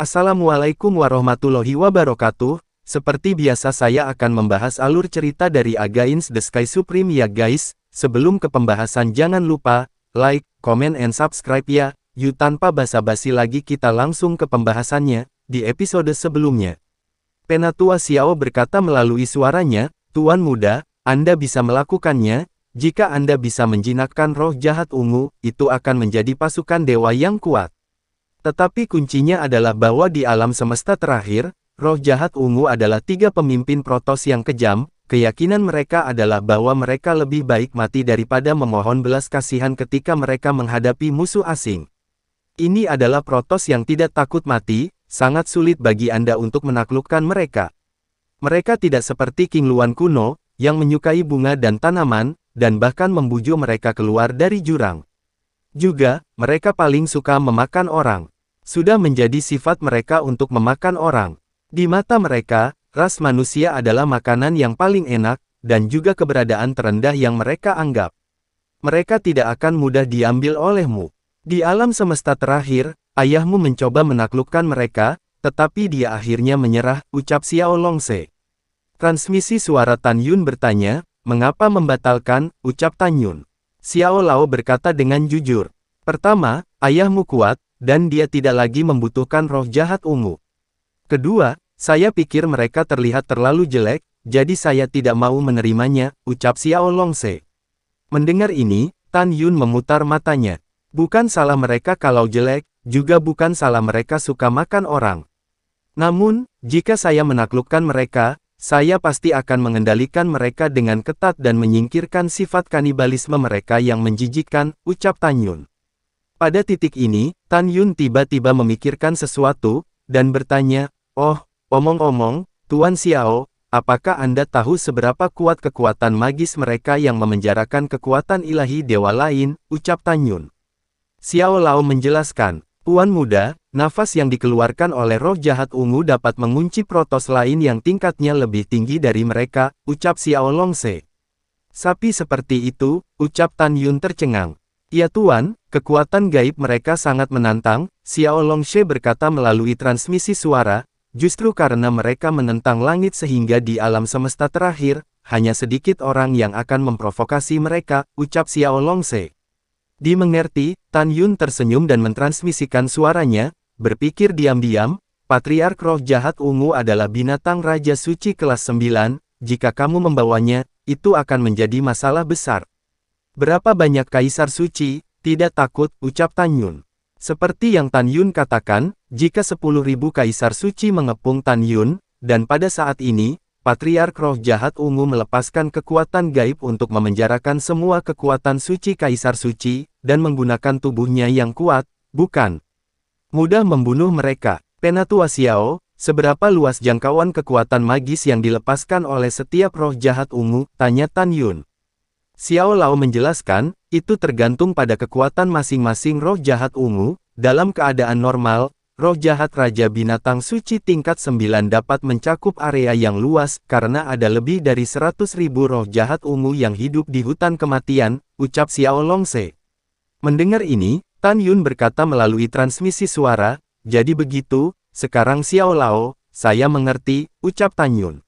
Assalamualaikum warahmatullahi wabarakatuh. Seperti biasa saya akan membahas alur cerita dari Against the Sky Supreme ya guys. Sebelum ke pembahasan jangan lupa, like, comment and subscribe ya. Yuk tanpa basa-basi lagi kita langsung ke pembahasannya, di episode sebelumnya. Penatua Xiao berkata melalui suaranya, Tuan Muda, Anda bisa melakukannya. Jika Anda bisa menjinakkan roh jahat ungu, itu akan menjadi pasukan dewa yang kuat. Tetapi kuncinya adalah bahwa di alam semesta terakhir, roh jahat ungu adalah tiga pemimpin Protoss yang kejam. Keyakinan mereka adalah bahwa mereka lebih baik mati daripada memohon belas kasihan ketika mereka menghadapi musuh asing. Ini adalah Protoss yang tidak takut mati, sangat sulit bagi Anda untuk menaklukkan mereka. Mereka tidak seperti King Luan kuno, yang menyukai bunga dan tanaman, dan bahkan membujuk mereka keluar dari jurang. Juga, mereka paling suka memakan orang. Sudah menjadi sifat mereka untuk memakan orang. Di mata mereka, ras manusia adalah makanan yang paling enak, dan juga keberadaan terendah yang mereka anggap. Mereka tidak akan mudah diambil olehmu. Di alam semesta terakhir, ayahmu mencoba menaklukkan mereka, tetapi dia akhirnya menyerah, ucap Xiao Longse. Transmisi suara Tan Yun bertanya, mengapa membatalkan, ucap Tan Yun. Xiao Lao berkata dengan jujur. Pertama, ayahmu kuat, dan dia tidak lagi membutuhkan roh jahat ungu. Kedua, saya pikir mereka terlihat terlalu jelek, jadi saya tidak mau menerimanya, ucap Xiao Longse. Mendengar ini, Tan Yun memutar matanya. Bukan salah mereka kalau jelek, juga bukan salah mereka suka makan orang. Namun, jika saya menaklukkan mereka, saya pasti akan mengendalikan mereka dengan ketat dan menyingkirkan sifat kanibalisme mereka yang menjijikkan, ucap Tan Yun. Pada titik ini, Tan Yun tiba-tiba memikirkan sesuatu, dan bertanya, oh, omong-omong, Tuan Xiao, apakah Anda tahu seberapa kuat kekuatan magis mereka yang memenjarakan kekuatan ilahi dewa lain, ucap Tan Yun. Xiao Lao menjelaskan, Tuan Muda, nafas yang dikeluarkan oleh roh jahat ungu dapat mengunci Protoss lain yang tingkatnya lebih tinggi dari mereka, ucap Xiao Longse. Sapi seperti itu, ucap Tan Yun tercengang. Ya Tuan, kekuatan gaib mereka sangat menantang, Xiao Longse berkata melalui transmisi suara, justru karena mereka menentang langit sehingga di alam semesta terakhir, hanya sedikit orang yang akan memprovokasi mereka, ucap Xiao Longse. Dimengerti, Tan Yun tersenyum dan mentransmisikan suaranya, berpikir diam-diam, Patriark Roh Jahat Ungu adalah binatang Raja Suci kelas 9, jika kamu membawanya, itu akan menjadi masalah besar. Berapa banyak Kaisar Suci, tidak takut, ucap Tan Yun. Seperti yang Tan Yun katakan, jika 10.000 Kaisar Suci mengepung Tan Yun, dan pada saat ini, Patriark Roh Jahat Ungu melepaskan kekuatan gaib untuk memenjarakan semua kekuatan suci Kaisar Suci, dan menggunakan tubuhnya yang kuat, bukan mudah membunuh mereka. Penatua Xiao, seberapa luas jangkauan kekuatan magis yang dilepaskan oleh setiap roh jahat ungu, tanya Tan Yun. Xiao Lao menjelaskan, itu tergantung pada kekuatan masing-masing roh jahat ungu. Dalam keadaan normal, roh jahat Raja Binatang Suci tingkat 9 dapat mencakup area yang luas, karena ada lebih dari 100.000 roh jahat ungu yang hidup di hutan kematian, ucap Xiao Longse. Mendengar ini, Tan Yun berkata melalui transmisi suara, jadi begitu, sekarang Xiao Lao, saya mengerti, ucap Tan Yun.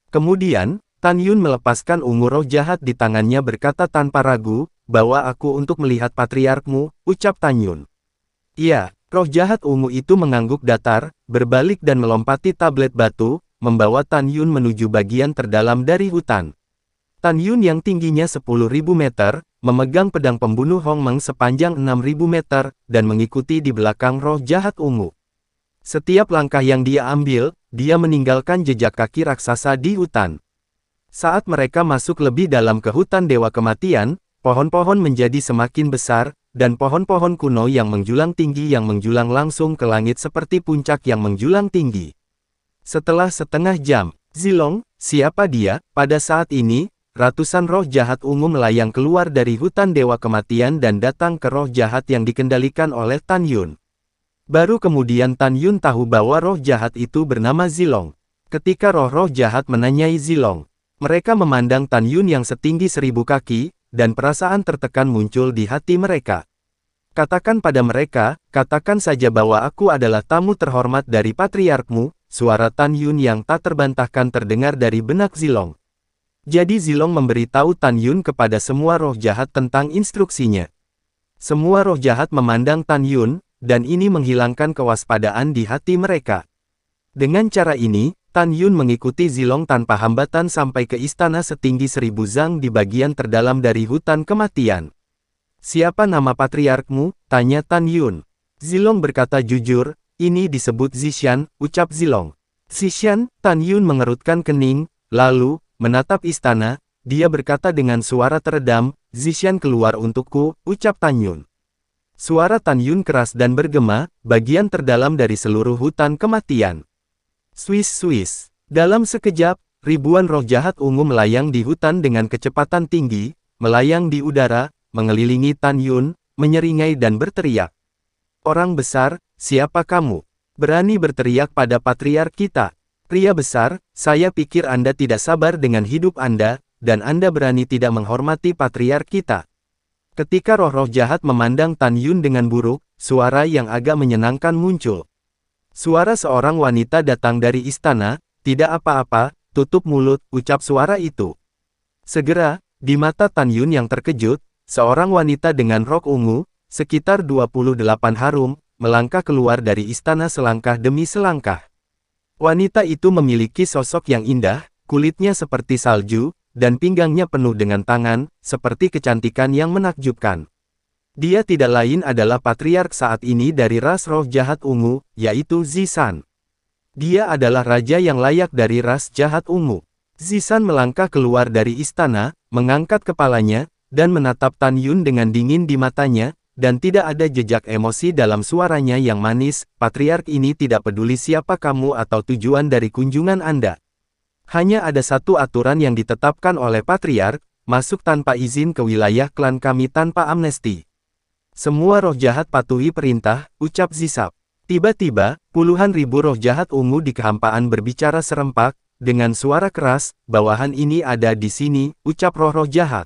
Kemudian, Tan Yun melepaskan ungu roh jahat di tangannya berkata tanpa ragu, bawa aku untuk melihat patriarkmu, ucap Tan Yun. Iya, roh jahat ungu itu mengangguk datar, berbalik dan melompati tablet batu, membawa Tan Yun menuju bagian terdalam dari hutan. Tan Yun yang tingginya 10.000 meter, memegang pedang pembunuh Hongmeng sepanjang 6.000 meter, dan mengikuti di belakang roh jahat ungu. Setiap langkah yang dia ambil, dia meninggalkan jejak kaki raksasa di hutan. Saat mereka masuk lebih dalam ke hutan Dewa Kematian, pohon-pohon menjadi semakin besar, dan pohon-pohon kuno yang menjulang tinggi yang menjulang langsung ke langit seperti puncak yang menjulang tinggi. Setelah setengah jam, Zilong, siapa dia? Pada saat ini, ratusan roh jahat ungu melayang keluar dari hutan Dewa Kematian dan datang ke roh jahat yang dikendalikan oleh Tan Yun. Baru kemudian Tan Yun tahu bahwa roh jahat itu bernama Zilong. Ketika roh-roh jahat menanyai Zilong, mereka memandang Tan Yun yang setinggi 1000 kaki, dan perasaan tertekan muncul di hati mereka. Katakan pada mereka, katakan saja bahwa aku adalah tamu terhormat dari patriarkmu, suara Tan Yun yang tak terbantahkan terdengar dari benak Zilong. Jadi Zilong memberitahu Tan Yun kepada semua roh jahat tentang instruksinya. Semua roh jahat memandang Tan Yun, dan ini menghilangkan kewaspadaan di hati mereka. Dengan cara ini, Tan Yun mengikuti Zilong tanpa hambatan sampai ke istana setinggi 1000 zang di bagian terdalam dari hutan kematian. Siapa nama patriarkmu? Tanya Tan Yun. Zilong berkata jujur, ini disebut Zishan, ucap Zilong. Zishan, Tan Yun mengerutkan kening, lalu, menatap istana, dia berkata dengan suara teredam, Zishan keluar untukku, ucap Tan Yun. Suara Tan Yun keras dan bergema, bagian terdalam dari seluruh hutan kematian. Swiss. Dalam sekejap, ribuan roh jahat ungu melayang di hutan dengan kecepatan tinggi, melayang di udara, mengelilingi Tan Yun, menyeringai dan berteriak. Orang besar, siapa kamu? Berani berteriak pada patriark kita? Pria besar, saya pikir Anda tidak sabar dengan hidup Anda, dan Anda berani tidak menghormati patriark kita. Ketika roh-roh jahat memandang Tan Yun dengan buruk, suara yang agak menyenangkan muncul. Suara seorang wanita datang dari istana, tidak apa-apa, tutup mulut, ucap suara itu. Segera, di mata Tan Yun yang terkejut, seorang wanita dengan rok ungu, sekitar 28 harum, melangkah keluar dari istana selangkah demi selangkah. Wanita itu memiliki sosok yang indah, kulitnya seperti salju, dan pinggangnya penuh dengan tangan, seperti kecantikan yang menakjubkan. Dia tidak lain adalah patriark saat ini dari ras roh jahat ungu, yaitu Zishan. Dia adalah raja yang layak dari ras jahat ungu. Zishan melangkah keluar dari istana, mengangkat kepalanya, dan menatap Tan Yun dengan dingin di matanya, dan tidak ada jejak emosi dalam suaranya yang manis. Patriark ini tidak peduli siapa kamu atau tujuan dari kunjungan Anda. Hanya ada satu aturan yang ditetapkan oleh patriark, masuk tanpa izin ke wilayah klan kami tanpa amnesti. Semua roh jahat patuhi perintah, ucap Zisap. Tiba-tiba, puluhan ribu roh jahat ungu di kehampaan berbicara serempak, dengan suara keras, bawahan ini ada di sini, ucap roh-roh jahat.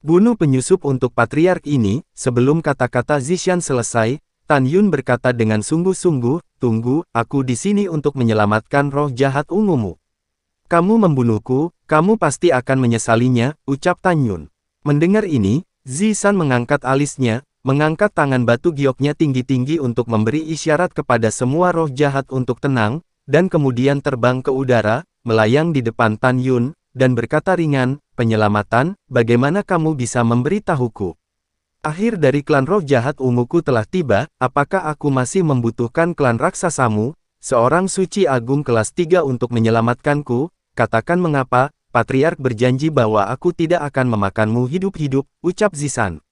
Bunuh penyusup untuk patriark ini. Sebelum kata-kata Zishan selesai, Tan Yun berkata dengan sungguh-sungguh, tunggu, aku di sini untuk menyelamatkan roh jahat ungumu. Kamu membunuhku, kamu pasti akan menyesalinya, ucap Tan Yun. Mendengar ini, Zishan mengangkat alisnya, mengangkat tangan batu gioknya tinggi-tinggi untuk memberi isyarat kepada semua roh jahat untuk tenang, dan kemudian terbang ke udara, melayang di depan Tan Yun, dan berkata ringan, penyelamatan, bagaimana kamu bisa memberitahuku? Akhir dari klan roh jahat unguku telah tiba, apakah aku masih membutuhkan klan raksasamu, seorang suci agung kelas 3 untuk menyelamatkanku? Katakan mengapa, patriark berjanji bahwa aku tidak akan memakanmu hidup-hidup, ucap Zishan.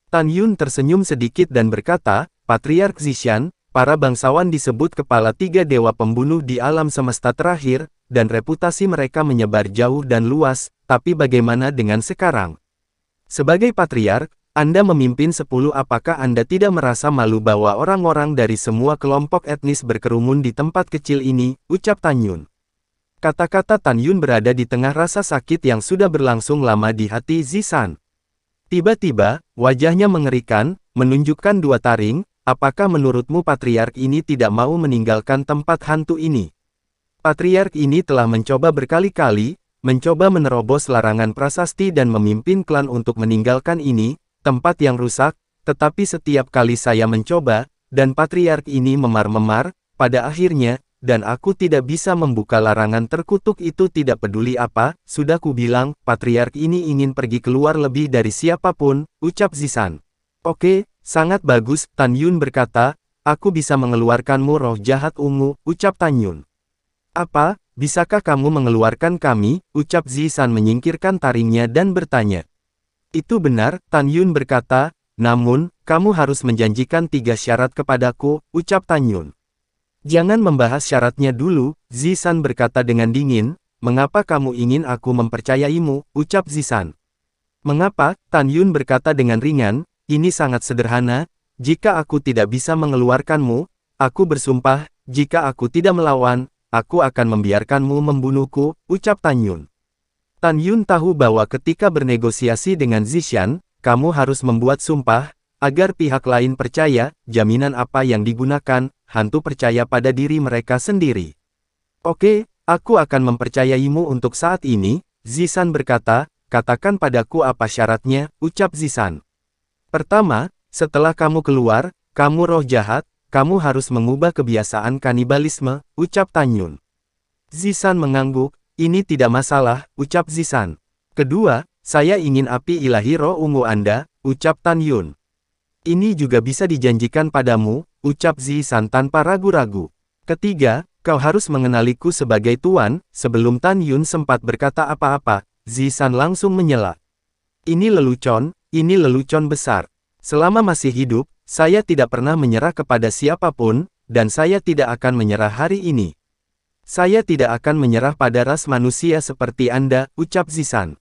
Tan Yun tersenyum sedikit dan berkata, Patriark Zishan, para bangsawan disebut kepala 3 dewa pembunuh di alam semesta terakhir, dan reputasi mereka menyebar jauh dan luas, tapi bagaimana dengan sekarang? Sebagai patriark, Anda memimpin 10, apakah Anda tidak merasa malu bahwa orang-orang dari semua kelompok etnis berkerumun di tempat kecil ini, ucap Tan Yun. Kata-kata Tan Yun berada di tengah rasa sakit yang sudah berlangsung lama di hati Zishan. Tiba-tiba, wajahnya mengerikan, menunjukkan 2 taring, apakah menurutmu patriark ini tidak mau meninggalkan tempat hantu ini? Patriark ini telah mencoba berkali-kali, mencoba menerobos larangan prasasti dan memimpin klan untuk meninggalkan ini, tempat yang rusak, tetapi setiap kali saya mencoba, dan patriark ini memar-memar, pada akhirnya, dan aku tidak bisa membuka larangan terkutuk itu tidak peduli apa, sudah kubilang, patriark ini ingin pergi keluar lebih dari siapapun, ucap Zishan. Oke, sangat bagus, Tan Yun berkata, aku bisa mengeluarkanmu roh jahat ungu, ucap Tan Yun. Apa, bisakah kamu mengeluarkan kami, ucap Zishan menyingkirkan taringnya dan bertanya. Itu benar, Tan Yun berkata, namun, kamu harus menjanjikan 3 syarat kepadaku, ucap Tan Yun. Jangan membahas syaratnya dulu, Zishan berkata dengan dingin, mengapa kamu ingin aku mempercayaimu, ucap Zishan. Mengapa, Tan Yun berkata dengan ringan, ini sangat sederhana, jika aku tidak bisa mengeluarkanmu, aku bersumpah, jika aku tidak melawan, aku akan membiarkanmu membunuhku, ucap Tan Yun. Tan Yun tahu bahwa ketika bernegosiasi dengan Zishan, kamu harus membuat sumpah, agar pihak lain percaya, jaminan apa yang digunakan, hantu percaya pada diri mereka sendiri. Oke, aku akan mempercayaimu untuk saat ini, Zisan berkata, katakan padaku apa syaratnya, ucap Zisan. Pertama, setelah kamu keluar, kamu roh jahat, kamu harus mengubah kebiasaan kanibalisme, ucap Tan Yun. Zisan mengangguk, ini tidak masalah, ucap Zisan. Kedua, saya ingin api ilahi roh ungu Anda, ucap Tan Yun. Ini juga bisa dijanjikan padamu, ucap Zisan tanpa ragu-ragu. Ketiga, kau harus mengenaliku sebagai tuan. Sebelum Tan Yun sempat berkata apa-apa, Zisan langsung menyela. Ini lelucon besar. Selama masih hidup, saya tidak pernah menyerah kepada siapapun, dan saya tidak akan menyerah hari ini. Saya tidak akan menyerah pada ras manusia seperti Anda, ucap Zisan.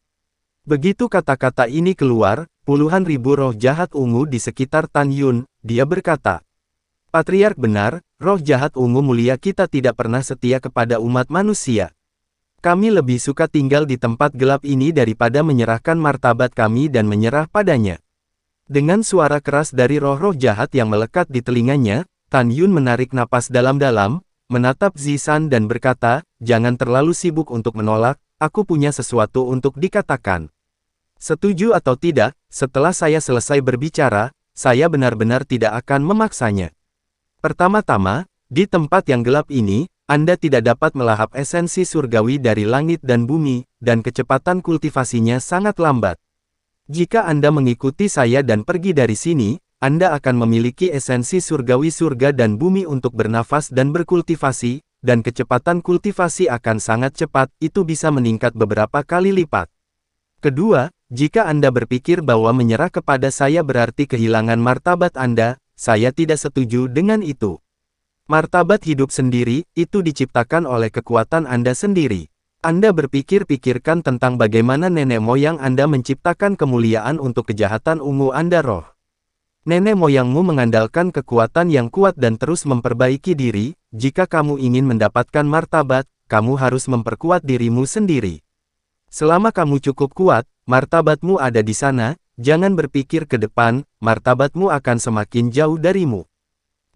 Begitu kata-kata ini keluar, puluhan ribu roh jahat ungu di sekitar Tan Yun, dia berkata, Patriark benar, roh jahat ungu mulia kita tidak pernah setia kepada umat manusia. Kami lebih suka tinggal di tempat gelap ini daripada menyerahkan martabat kami dan menyerah padanya. Dengan suara keras dari roh-roh jahat yang melekat di telinganya, Tan Yun menarik napas dalam-dalam, menatap Zisan dan berkata, jangan terlalu sibuk untuk menolak, aku punya sesuatu untuk dikatakan. Setuju atau tidak, setelah saya selesai berbicara, saya benar-benar tidak akan memaksanya. Pertama-tama, di tempat yang gelap ini, Anda tidak dapat melahap esensi surgawi dari langit dan bumi, dan kecepatan kultivasinya sangat lambat. Jika Anda mengikuti saya dan pergi dari sini, Anda akan memiliki esensi surgawi surga dan bumi untuk bernafas dan berkultivasi, dan kecepatan kultivasi akan sangat cepat, itu bisa meningkat beberapa kali lipat. Kedua, jika Anda berpikir bahwa menyerah kepada saya berarti kehilangan martabat Anda, saya tidak setuju dengan itu. Martabat hidup sendiri, itu diciptakan oleh kekuatan Anda sendiri. Anda pikirkan tentang bagaimana nenek moyang Anda menciptakan kemuliaan untuk kejahatan ungu Anda roh. Nenek moyangmu mengandalkan kekuatan yang kuat dan terus memperbaiki diri. Jika kamu ingin mendapatkan martabat, kamu harus memperkuat dirimu sendiri. Selama kamu cukup kuat, martabatmu ada di sana, jangan berpikir ke depan, martabatmu akan semakin jauh darimu.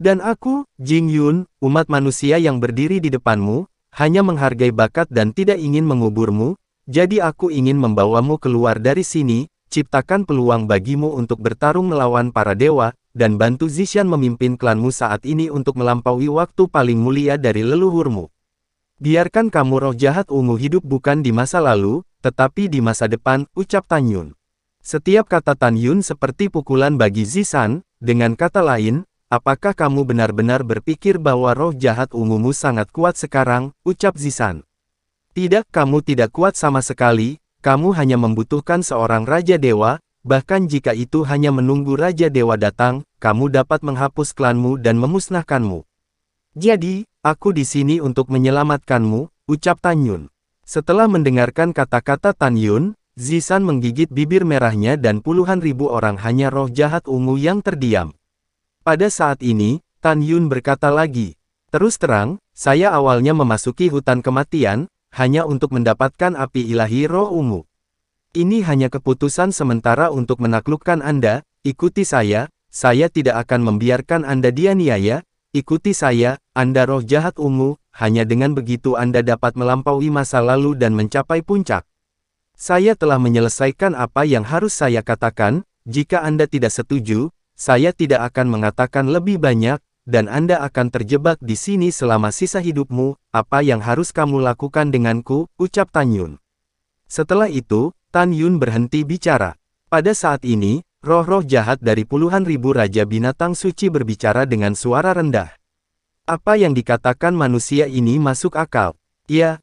Dan aku, Jing Yun, umat manusia yang berdiri di depanmu, hanya menghargai bakat dan tidak ingin menguburmu, jadi aku ingin membawamu keluar dari sini, ciptakan peluang bagimu untuk bertarung melawan para dewa, dan bantu Zixian memimpin klanmu saat ini untuk melampaui waktu paling mulia dari leluhurmu. Biarkan kamu roh jahat ungu hidup bukan di masa lalu, tetapi di masa depan, ucap Tan Yun. Setiap kata Tan Yun seperti pukulan bagi Zisan, dengan kata lain, apakah kamu benar-benar berpikir bahwa roh jahat ungumu sangat kuat sekarang, ucap Zisan. Tidak, kamu tidak kuat sama sekali, kamu hanya membutuhkan seorang Raja Dewa, bahkan jika itu hanya menunggu Raja Dewa datang, kamu dapat menghapus klanmu dan memusnahkanmu. Jadi, aku di sini untuk menyelamatkanmu, ucap Tan Yun. Setelah mendengarkan kata-kata Tan Yun, Zisan menggigit bibir merahnya dan puluhan ribu orang hanya roh jahat ungu yang terdiam. Pada saat ini, Tan Yun berkata lagi, terus terang, saya awalnya memasuki hutan kematian, hanya untuk mendapatkan api ilahi roh ungu. Ini hanya keputusan sementara untuk menaklukkan Anda, ikuti saya tidak akan membiarkan Anda dianiaya, ikuti saya, Anda roh jahat ungu, hanya dengan begitu Anda dapat melampaui masa lalu dan mencapai puncak. Saya telah menyelesaikan apa yang harus saya katakan, jika Anda tidak setuju, saya tidak akan mengatakan lebih banyak, dan Anda akan terjebak di sini selama sisa hidupmu, apa yang harus kamu lakukan denganku, ucap Tan Yun. Setelah itu, Tan Yun berhenti bicara. Pada saat ini, roh-roh jahat dari puluhan ribu raja binatang suci berbicara dengan suara rendah. Apa yang dikatakan manusia ini masuk akal. Ya,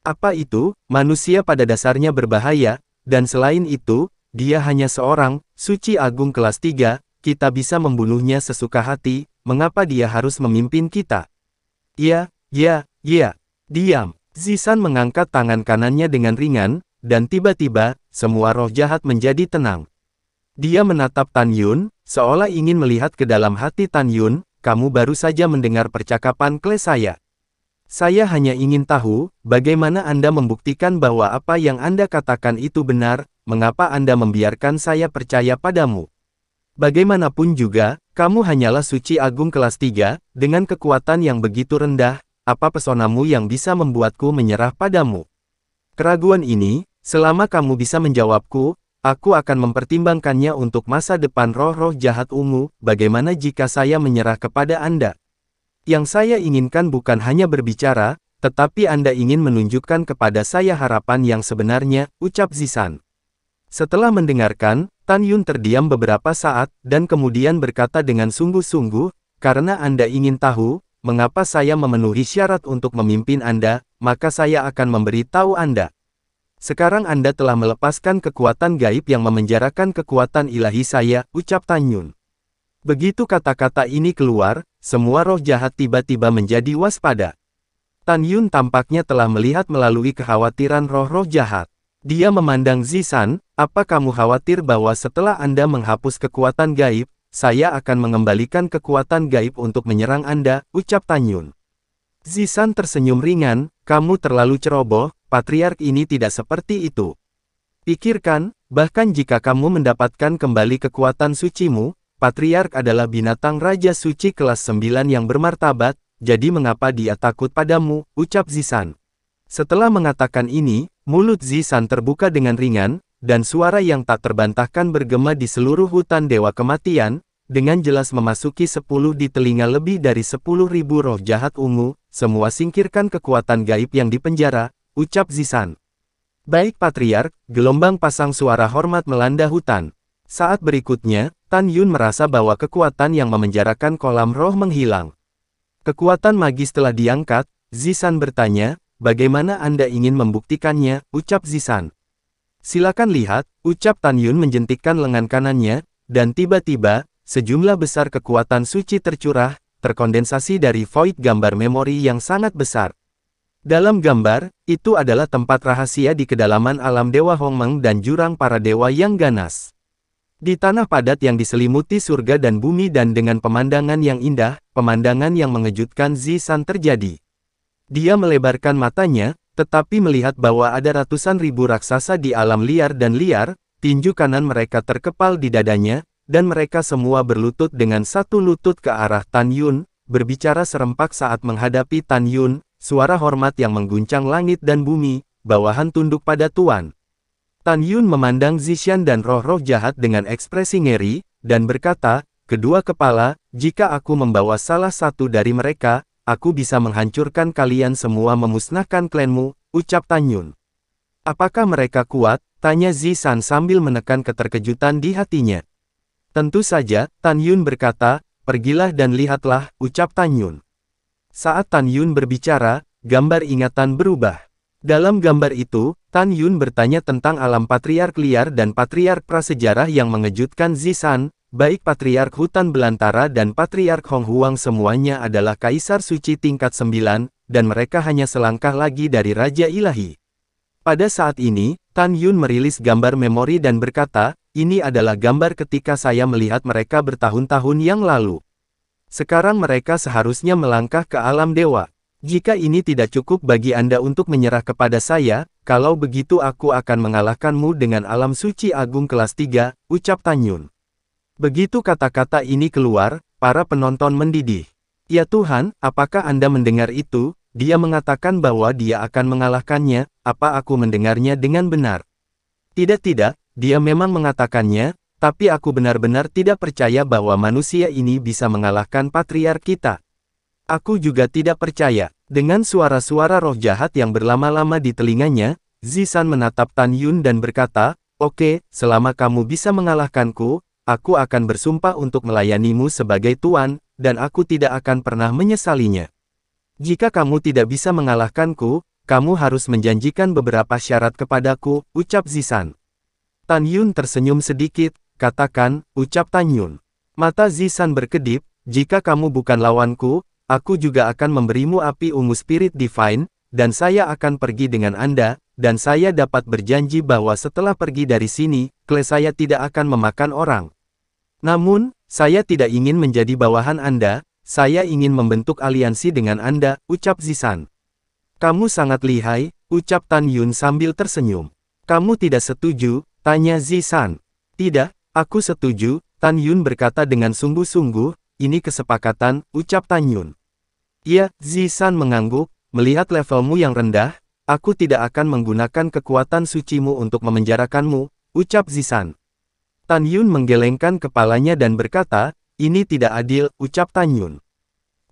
apa itu? Manusia pada dasarnya berbahaya, dan selain itu, dia hanya seorang, suci agung kelas 3, kita bisa membunuhnya sesuka hati, mengapa dia harus memimpin kita? Ya, diam. Zisan mengangkat tangan kanannya dengan ringan, dan tiba-tiba, semua roh jahat menjadi tenang. Dia menatap Tan Yun, seolah ingin melihat ke dalam hati Tan Yun, kamu baru saja mendengar percakapan kle saya. Saya hanya ingin tahu, bagaimana Anda membuktikan bahwa apa yang Anda katakan itu benar, mengapa Anda membiarkan saya percaya padamu? Bagaimanapun juga, kamu hanyalah suci agung kelas 3, dengan kekuatan yang begitu rendah, apa pesonamu yang bisa membuatku menyerah padamu? Keraguan ini, selama kamu bisa menjawabku, aku akan mempertimbangkannya untuk masa depan roh-roh jahat ungu. Bagaimana jika saya menyerah kepada Anda? Yang saya inginkan bukan hanya berbicara, tetapi Anda ingin menunjukkan kepada saya harapan yang sebenarnya, ucap Zisan. Setelah mendengarkan, Tan Yun terdiam beberapa saat, dan kemudian berkata dengan sungguh-sungguh, karena Anda ingin tahu, mengapa saya memenuhi syarat untuk memimpin Anda, maka saya akan memberitahu Anda. Sekarang Anda telah melepaskan kekuatan gaib yang memenjarakan kekuatan ilahi saya, ucap Tan Yun. Begitu kata-kata ini keluar, semua roh jahat tiba-tiba menjadi waspada. Tan Yun tampaknya telah melihat melalui kekhawatiran roh-roh jahat. Dia memandang Zisan, apa kamu khawatir bahwa setelah Anda menghapus kekuatan gaib, saya akan mengembalikan kekuatan gaib untuk menyerang Anda, ucap Tan Yun. Zisan tersenyum ringan, kamu terlalu ceroboh, patriark ini tidak seperti itu. Pikirkan, bahkan jika kamu mendapatkan kembali kekuatan sucimu, patriark adalah binatang raja suci kelas 9 yang bermartabat, jadi mengapa dia takut padamu, ucap Zisan. Setelah mengatakan ini, mulut Zisan terbuka dengan ringan, dan suara yang tak terbantahkan bergema di seluruh hutan Dewa Kematian, dengan jelas memasuki 10 di telinga lebih dari 10.000 roh jahat ungu, semua singkirkan kekuatan gaib yang dipenjara, ucap Zisan. Baik Patriark, gelombang pasang suara hormat melanda hutan. Saat berikutnya, Tan Yun merasa bahwa kekuatan yang memenjarakan kolam roh menghilang. Kekuatan magis telah diangkat, Zisan bertanya, bagaimana Anda ingin membuktikannya, ucap Zisan. Silakan lihat, ucap Tan Yun menjentikkan lengan kanannya, dan tiba-tiba, sejumlah besar kekuatan suci tercurah, terkondensasi dari void gambar memori yang sangat besar. Dalam gambar, itu adalah tempat rahasia di kedalaman alam Dewa Hongmeng dan jurang para dewa yang ganas. Di tanah padat yang diselimuti surga dan bumi dan dengan pemandangan yang indah, pemandangan yang mengejutkan Zisan terjadi. Dia melebarkan matanya, tetapi melihat bahwa ada ratusan ribu raksasa di alam liar dan liar, tinju kanan mereka terkepal di dadanya, dan mereka semua berlutut dengan satu lutut ke arah Tan Yun, berbicara serempak saat menghadapi Tan Yun, suara hormat yang mengguncang langit dan bumi, bawahan tunduk pada Tuan. Tan Yun memandang Zixian dan roh-roh jahat dengan ekspresi ngeri, dan berkata, kedua kepala, jika aku membawa salah satu dari mereka, aku bisa menghancurkan kalian semua memusnahkan klanmu, ucap Tan Yun. Apakah mereka kuat? Tanya Zisan sambil menekan keterkejutan di hatinya. Tentu saja, Tan Yun berkata, pergilah dan lihatlah, ucap Tan Yun. Saat Tan Yun berbicara, gambar ingatan berubah. Dalam gambar itu, Tan Yun bertanya tentang alam patriark liar dan patriark prasejarah yang mengejutkan Zisan. Baik Patriark Hutan Belantara dan Patriark Hong Huang semuanya adalah Kaisar Suci tingkat 9, dan mereka hanya selangkah lagi dari Raja Ilahi. Pada saat ini, Tan Yun merilis gambar memori dan berkata, ini adalah gambar ketika saya melihat mereka bertahun-tahun yang lalu. Sekarang mereka seharusnya melangkah ke alam dewa. Jika ini tidak cukup bagi Anda untuk menyerah kepada saya, kalau begitu aku akan mengalahkanmu dengan alam suci agung kelas 3, ucap Tan Yun. Begitu kata-kata ini keluar, para penonton mendidih. Ya Tuhan, apakah Anda mendengar itu? Dia mengatakan bahwa dia akan mengalahkannya, apa aku mendengarnya dengan benar? Tidak, dia memang mengatakannya, tapi aku benar-benar tidak percaya bahwa manusia ini bisa mengalahkan patriark kita. Aku juga tidak percaya. Dengan suara-suara roh jahat yang berlama-lama di telinganya, Zisan menatap Tan Yun dan berkata, oke, selama kamu bisa mengalahkanku, aku akan bersumpah untuk melayanimu sebagai tuan, dan aku tidak akan pernah menyesalinya. Jika kamu tidak bisa mengalahkanku, kamu harus menjanjikan beberapa syarat kepadaku, ucap Zisan. Tan Yun tersenyum sedikit, katakan, ucap Tan Yun. Mata Zisan berkedip, jika kamu bukan lawanku, aku juga akan memberimu api ungu Spirit Divine, dan saya akan pergi dengan Anda, dan saya dapat berjanji bahwa setelah pergi dari sini, klan saya tidak akan memakan orang. Namun, saya tidak ingin menjadi bawahan Anda, saya ingin membentuk aliansi dengan Anda, ucap Zisan. Kamu sangat lihai, ucap Tan Yun sambil tersenyum. Kamu tidak setuju? Tanya Zisan. Tidak, aku setuju, Tan Yun berkata dengan sungguh-sungguh, ini kesepakatan, ucap Tan Yun. Iya, Zisan mengangguk, melihat levelmu yang rendah, aku tidak akan menggunakan kekuatan sucimu untuk memenjarakanmu, ucap Zisan. Tan Yun menggelengkan kepalanya dan berkata, ini tidak adil, ucap Tan Yun.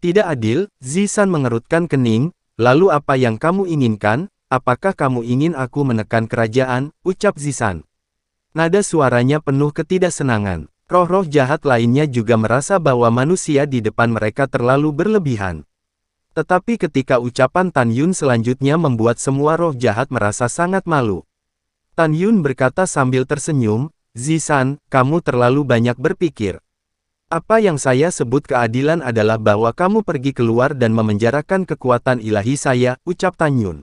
Tidak adil, Zisan mengerutkan kening, lalu apa yang kamu inginkan, apakah kamu ingin aku menekan kerajaan, ucap Zisan. Nada suaranya penuh ketidaksenangan. Roh-roh jahat lainnya juga merasa bahwa manusia di depan mereka terlalu berlebihan. Tetapi ketika ucapan Tan Yun selanjutnya membuat semua roh jahat merasa sangat malu. Tan Yun berkata sambil tersenyum, Zisan, kamu terlalu banyak berpikir. Apa yang saya sebut keadilan adalah bahwa kamu pergi keluar dan memenjarakan kekuatan ilahi saya, ucap Tan Yun.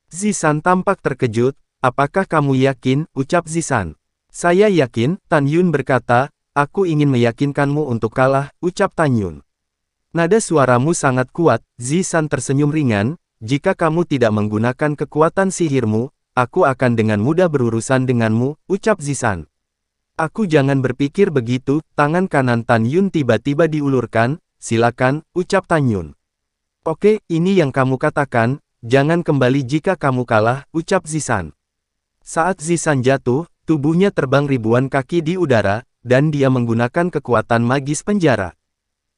Zisan tampak terkejut, apakah kamu yakin, ucap Zisan. Saya yakin, Tan Yun berkata, aku ingin meyakinkanmu untuk kalah, ucap Tan Yun. Nada suaramu sangat kuat, Zisan tersenyum ringan, jika kamu tidak menggunakan kekuatan sihirmu, aku akan dengan mudah berurusan denganmu, ucap Zisan. Aku jangan berpikir begitu, tangan kanan Tan Yun tiba-tiba diulurkan, silakan, ucap Tan Yun. Oke, ini yang kamu katakan, jangan kembali jika kamu kalah, ucap Zisan. Saat Zisan jatuh, tubuhnya terbang ribuan kaki di udara, dan dia menggunakan kekuatan magis penjara.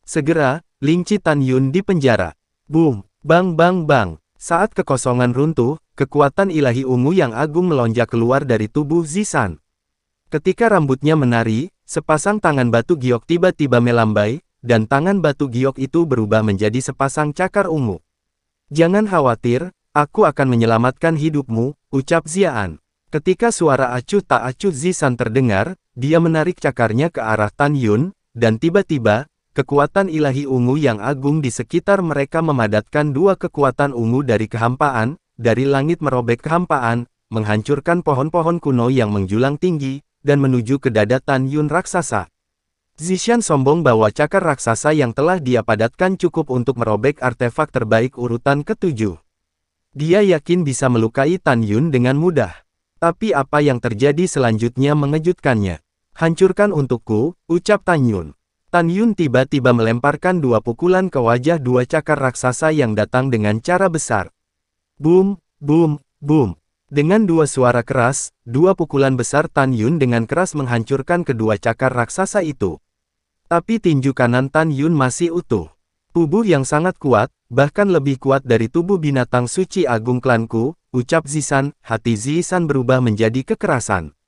Segera, Lingci Tan Yun di penjara. Boom, bang bang bang. Saat kekosongan runtuh, kekuatan ilahi ungu yang agung melonjak keluar dari tubuh Zisan. Ketika rambutnya menari, sepasang tangan batu giok tiba-tiba melambai, dan tangan batu giok itu berubah menjadi sepasang cakar ungu. Jangan khawatir, aku akan menyelamatkan hidupmu, ucap Zian. Ketika suara acuh tak acuh Zisan terdengar, dia menarik cakarnya ke arah Tan Yun, dan tiba-tiba, kekuatan ilahi ungu yang agung di sekitar mereka memadatkan dua kekuatan ungu dari kehampaan, dari langit merobek kehampaan, menghancurkan pohon-pohon kuno yang menjulang tinggi, dan menuju ke dada Tan Yun raksasa. Zishan sombong bahwa cakar raksasa yang telah dia padatkan cukup untuk merobek artefak terbaik urutan ke-7. Dia yakin bisa melukai Tan Yun dengan mudah. Tapi apa yang terjadi selanjutnya mengejutkannya. Hancurkan untukku, ucap Tan Yun. Tan Yun tiba-tiba melemparkan dua pukulan ke wajah dua cakar raksasa yang datang dengan cara besar. Boom, boom, boom. Dengan dua suara keras, dua pukulan besar Tan Yun dengan keras menghancurkan kedua cakar raksasa itu. Tapi tinju kanan Tan Yun masih utuh. Tubuh yang sangat kuat, bahkan lebih kuat dari tubuh binatang suci agung klanku, ucap Zisan, hati Zisan berubah menjadi kekerasan.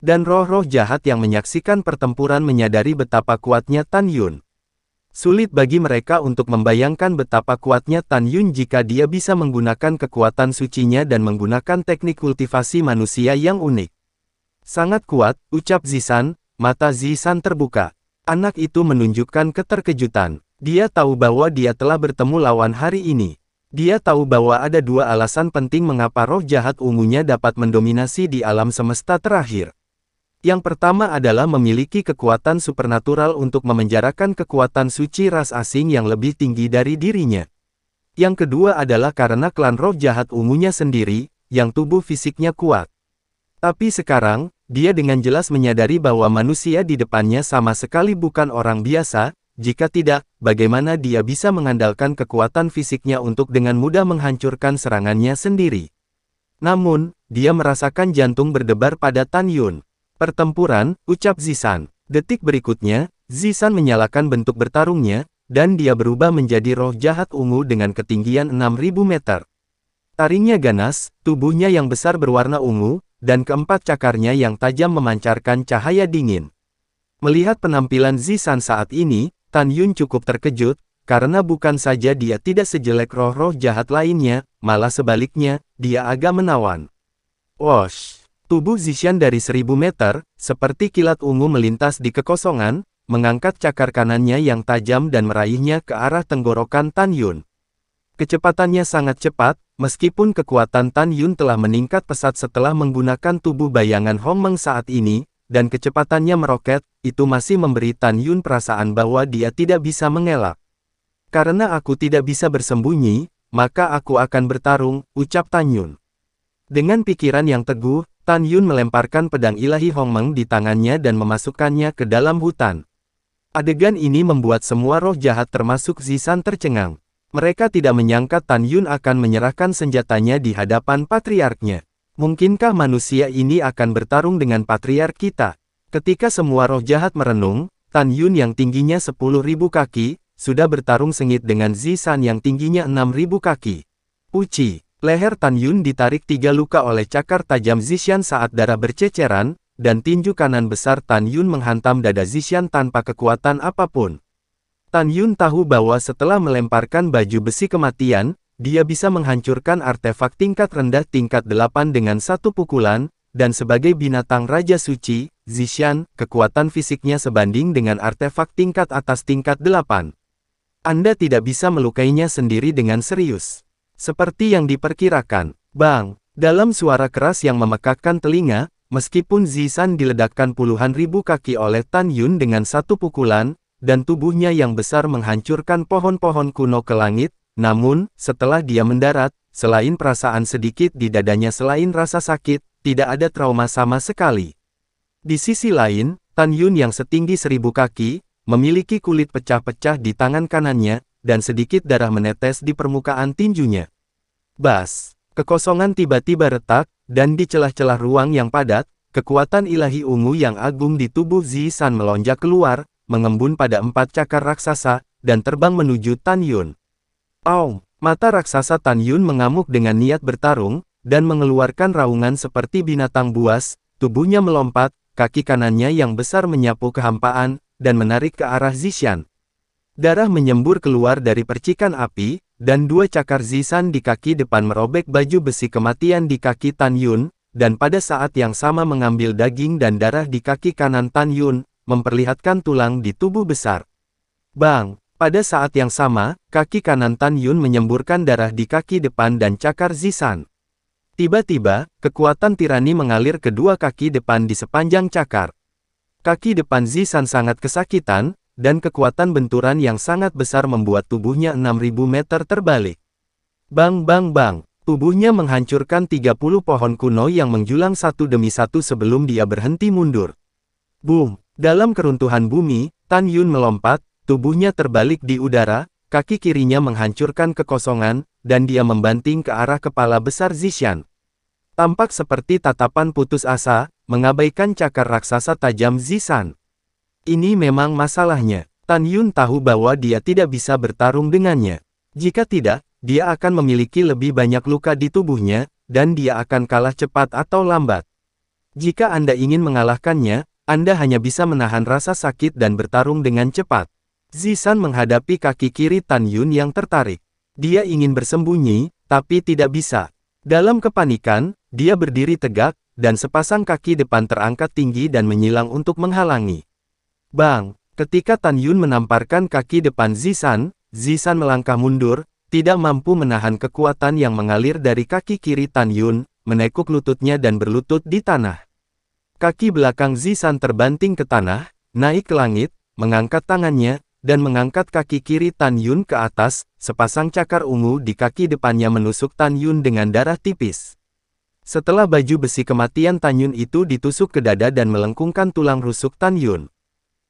Dan roh-roh jahat yang menyaksikan pertempuran menyadari betapa kuatnya Tan Yun. Sulit bagi mereka untuk membayangkan betapa kuatnya Tan Yun jika dia bisa menggunakan kekuatan sucinya dan menggunakan teknik kultivasi manusia yang unik. Sangat kuat, ucap Zisan, mata Zisan terbuka. Anak itu menunjukkan keterkejutan. Dia tahu bahwa dia telah bertemu lawan hari ini. Dia tahu bahwa ada dua alasan penting mengapa roh jahat ungunya dapat mendominasi di alam semesta terakhir. Yang pertama adalah memiliki kekuatan supernatural untuk memenjarakan kekuatan suci ras asing yang lebih tinggi dari dirinya. Yang kedua adalah karena klan roh jahat ungunya sendiri, yang tubuh fisiknya kuat. Tapi sekarang, dia dengan jelas menyadari bahwa manusia di depannya sama sekali bukan orang biasa. Jika tidak, bagaimana dia bisa mengandalkan kekuatan fisiknya untuk dengan mudah menghancurkan serangannya sendiri? Namun, dia merasakan jantung berdebar pada Tan Yun. Pertempuran, ucap Zisan. Detik berikutnya, Zisan menyalakan bentuk bertarungnya, dan dia berubah menjadi roh jahat ungu dengan ketinggian 6.000 meter. Taringnya ganas, tubuhnya yang besar berwarna ungu, dan keempat cakarnya yang tajam memancarkan cahaya dingin. Melihat penampilan Zisan saat ini, Tan Yun cukup terkejut, karena bukan saja dia tidak sejelek roh-roh jahat lainnya, malah sebaliknya, dia agak menawan. Wosh! Tubuh Zixian dari 1000 meter, seperti kilat ungu melintas di kekosongan, mengangkat cakar kanannya yang tajam dan meraihnya ke arah tenggorokan Tan Yun. Kecepatannya sangat cepat, meskipun kekuatan Tan Yun telah meningkat pesat setelah menggunakan tubuh bayangan Hong Meng saat ini, dan kecepatannya meroket, itu masih memberi Tan Yun perasaan bahwa dia tidak bisa mengelak. Karena aku tidak bisa bersembunyi, maka aku akan bertarung, ucap Tan Yun. Dengan pikiran yang teguh, Tan Yun melemparkan pedang ilahi Hongmeng di tangannya dan memasukkannya ke dalam hutan. Adegan ini membuat semua roh jahat termasuk Zisan tercengang. Mereka tidak menyangka Tan Yun akan menyerahkan senjatanya di hadapan patriarknya. Mungkinkah manusia ini akan bertarung dengan patriark kita? Ketika semua roh jahat merenung, Tan Yun yang tingginya 10.000 kaki, sudah bertarung sengit dengan Zisan yang tingginya 6.000 kaki. Uci, leher Tan Yun ditarik 3 luka oleh cakar tajam Zishan saat darah berceceran, dan tinju kanan besar Tan Yun menghantam dada Zishan tanpa kekuatan apapun. Tan Yun tahu bahwa setelah melemparkan baju besi kematian, dia bisa menghancurkan artefak tingkat rendah tingkat 8 dengan satu pukulan, dan sebagai binatang Raja Suci, Zishan, kekuatan fisiknya sebanding dengan artefak tingkat atas tingkat 8. Anda tidak bisa melukainya sendiri dengan serius. Seperti yang diperkirakan, bang, dalam suara keras yang memekakkan telinga, meskipun Zishan diledakkan puluhan ribu kaki oleh Tan Yun dengan satu pukulan, dan tubuhnya yang besar menghancurkan pohon-pohon kuno ke langit, namun, setelah dia mendarat, selain perasaan sedikit di dadanya selain rasa sakit, tidak ada trauma sama sekali. Di sisi lain, Tan Yun yang setinggi 1000 kaki, memiliki kulit pecah-pecah di tangan kanannya, dan sedikit darah menetes di permukaan tinjunya. Bas! Kekosongan tiba-tiba retak, dan di celah-celah ruang yang padat, kekuatan ilahi ungu yang agung di tubuh Zisan melonjak keluar, mengembun pada 4 cakar raksasa, dan terbang menuju Tan Yun. Aum! Mata raksasa Tan Yun mengamuk dengan niat bertarung, dan mengeluarkan raungan seperti binatang buas, tubuhnya melompat, kaki kanannya yang besar menyapu kehampaan, dan menarik ke arah Zishan. Darah menyembur keluar dari percikan api, dan 2 cakar Zisan di kaki depan merobek baju besi kematian di kaki Tan Yun, dan pada saat yang sama mengambil daging dan darah di kaki kanan Tan Yun, memperlihatkan tulang di tubuh besar. Bang! Pada saat yang sama, kaki kanan Tan Yun menyemburkan darah di kaki depan dan cakar Zisan. Tiba-tiba, kekuatan tirani mengalir ke 2 kaki depan di sepanjang cakar. Kaki depan Zisan sangat kesakitan, dan kekuatan benturan yang sangat besar membuat tubuhnya 6.000 meter terbalik. Bang bang bang, tubuhnya menghancurkan 30 pohon kuno yang menjulang satu demi satu sebelum dia berhenti mundur. Boom! Dalam keruntuhan bumi, Tan Yun melompat, tubuhnya terbalik di udara, kaki kirinya menghancurkan kekosongan, dan dia membanting ke arah kepala besar Zishan. Tampak seperti tatapan putus asa, mengabaikan cakar raksasa tajam Zisan. Ini memang masalahnya. Tan Yun tahu bahwa dia tidak bisa bertarung dengannya. Jika tidak, dia akan memiliki lebih banyak luka di tubuhnya, dan dia akan kalah cepat atau lambat. Jika Anda ingin mengalahkannya, Anda hanya bisa menahan rasa sakit dan bertarung dengan cepat. Zisan menghadapi kaki kiri Tan Yun yang tertarik. Dia ingin bersembunyi, tapi tidak bisa. Dalam kepanikan, dia berdiri tegak, dan sepasang kaki depan terangkat tinggi dan menyilang untuk menghalangi. Bang! Ketika Tan Yun menamparkan kaki depan Zisan, Zisan melangkah mundur, tidak mampu menahan kekuatan yang mengalir dari kaki kiri Tan Yun, menekuk lututnya dan berlutut di tanah. Kaki belakang Zisan terbanting ke tanah, naik ke langit, mengangkat tangannya, dan mengangkat kaki kiri Tan Yun ke atas, sepasang cakar ungu di kaki depannya menusuk Tan Yun dengan darah tipis. Setelah baju besi kematian Tan Yun itu ditusuk ke dada dan melengkungkan tulang rusuk Tan Yun.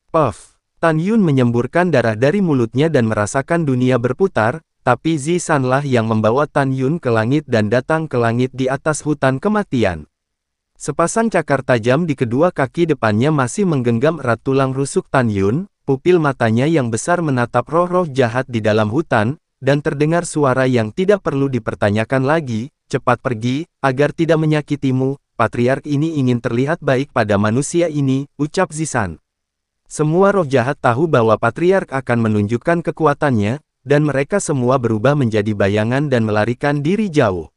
Puff! Tan Yun menyemburkan darah dari mulutnya dan merasakan dunia berputar, tapi Zisan lah yang membawa Tan Yun ke langit dan datang ke langit di atas hutan kematian. Sepasang cakar tajam di kedua kaki depannya masih menggenggam erat tulang rusuk Tan Yun. Pupil matanya yang besar menatap roh-roh jahat di dalam hutan, dan terdengar suara yang tidak perlu dipertanyakan lagi, cepat pergi, agar tidak menyakitimu, patriark ini ingin terlihat baik pada manusia ini, ucap Zisan. Semua roh jahat tahu bahwa patriark akan menunjukkan kekuatannya, dan mereka semua berubah menjadi bayangan dan melarikan diri jauh.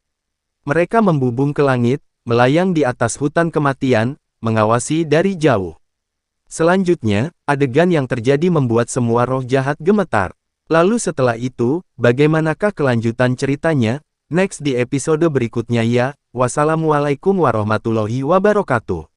Mereka membubung ke langit, melayang di atas hutan kematian, mengawasi dari jauh. Selanjutnya, adegan yang terjadi membuat semua roh jahat gemetar. Lalu setelah itu, bagaimanakah kelanjutan ceritanya? Next di episode berikutnya ya. Wassalamualaikum warahmatullahi wabarakatuh.